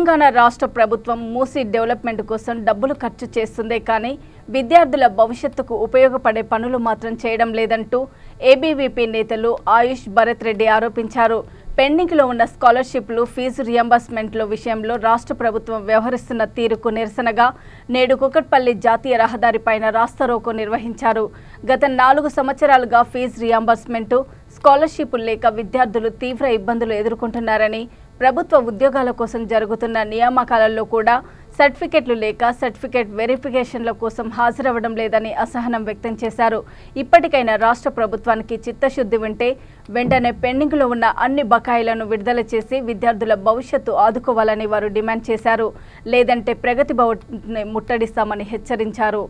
తెలంగాణ రాష్ట్ర ప్రభుత్వం మూసీ డెవలప్మెంట్ కోసం డబ్బులు ఖర్చు చేస్తుందే కానీ విద్యార్థుల భవిష్యత్తుకు ఉపయోగపడే పనులు మాత్రం చేయడం లేదంటూ ఏబీవీపీ నేతలు ఆయుష్ భరత్ రెడ్డి ఆరోపించారు. పెండింగ్లో ఉన్న స్కాలర్షిప్లు ఫీజు రియంబర్స్మెంట్ల విషయంలో రాష్ట్ర ప్రభుత్వం వ్యవహరిస్తున్న తీరుకు నిరసనగా నేడు కుకట్పల్లి జాతీయ రహదారిపైన రాస్తారోకో నిర్వహించారు. గత 4 సంవత్సరాలుగా ఫీజు రియంబర్స్మెంట్, స్కాలర్షిప్లు లేక విద్యార్థులు తీవ్ర ఇబ్బందులు ఎదుర్కొంటున్నారని, ప్రభుత్వ ఉద్యోగాల కోసం జరుగుతున్న నియామకాలలో కూడా సర్టిఫికెట్లు లేక సర్టిఫికెట్ వెరిఫికేషన్ల కోసం హాజరవ్వడం లేదని అసహనం వ్యక్తం చేశారు. ఇప్పటికైనా రాష్ట్ర ప్రభుత్వానికి చిత్తశుద్ధి ఉంటే వెంటనే పెండింగ్లో ఉన్న అన్ని బకాయిలను విడుదల చేసి విద్యార్థుల భవిష్యత్తు ఆదుకోవాలని వారు డిమాండ్ చేశారు. లేదంటే ప్రగతి భవన్ని ముట్టడిస్తామని హెచ్చరించారు.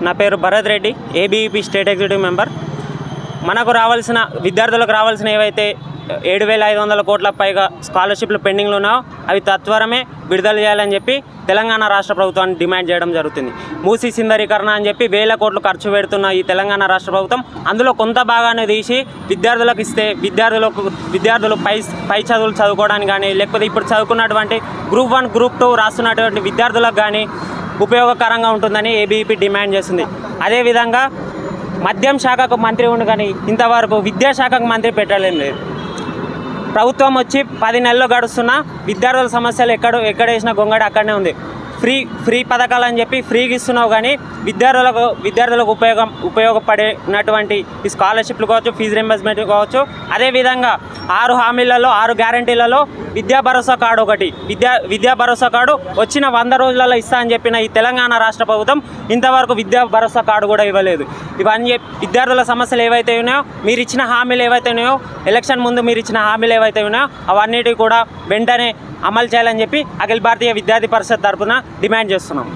నా పేరు Bharat Reddy, ABVP state executive member. మనకు రావాల్సిన విద్యార్థులకు రావాల్సిన ఏవైతే 7,500 కోట్ల పైగా స్కాలర్షిప్లు పెండింగ్లు ఉన్నాయో అవి తత్వరమే విడుదల చేయాలని చెప్పి తెలంగాణ రాష్ట్ర ప్రభుత్వాన్ని డిమాండ్ చేయడం జరుగుతుంది. మూసీ సిందరీకరణ అని చెప్పి 1000 కోట్లు ఖర్చు పెడుతున్న ఈ తెలంగాణ రాష్ట్ర ప్రభుత్వం అందులో కొంత భాగాన్ని తీసి విద్యార్థులకు ఇస్తే విద్యార్థులు పై చదువులు చదువుకోవడానికి కానీ, లేకపోతే ఇప్పుడు చదువుకున్నటువంటి గ్రూప్ 1, గ్రూప్ 2 రాస్తున్నటువంటి విద్యార్థులకు కానీ ఉపయోగకరంగా ఉంటుందని ఏబీవీపీ డిమాండ్ చేస్తుంది. అదేవిధంగా మద్యం శాఖకు మంత్రి ఉండి కానీ ఇంతవరకు విద్యాశాఖకు మంత్రి పెట్టలేం లేదు. ప్రభుత్వం వచ్చి 10 నెలలు గడుస్తున్నా విద్యార్థుల సమస్యలు ఎక్కడ వేసిన గొంగడి అక్కడనే ఉంది. ఫ్రీ పథకాలు అని చెప్పి ఫ్రీగా ఇస్తున్నావు కానీ విద్యార్థులకు ఉపయోగపడినటువంటి ఈ స్కాలర్షిప్లు కావచ్చు, ఫీజు రింబర్స్మెంట్ కావచ్చు, అదేవిధంగా 6 హామీలలో 6 గ్యారంటీలలో విద్యా భరోసా కార్డు ఒకటి. విద్యా భరోసా కార్డు వచ్చిన 100 రోజులలో ఇస్తా అని చెప్పిన ఈ తెలంగాణ రాష్ట్ర ప్రభుత్వం ఇంతవరకు విద్యా భరోసా కార్డు కూడా ఇవ్వలేదు. ఇవన్నీ విద్యార్థుల సమస్యలు ఏవైతే ఉన్నాయో, మీరు ఇచ్చిన హామీలు ఏవైతే ఉన్నాయో, ఎలక్షన్ ముందు మీరు ఇచ్చిన హామీలు ఏవైతే ఉన్నాయో అవన్నిటి కూడా వెంటనే అమలు చేయాలని చెప్పి అఖిల భారతీయ విద్యార్థి పరిషత్ తరఫున డిమాండ్ చేస్తున్నాం.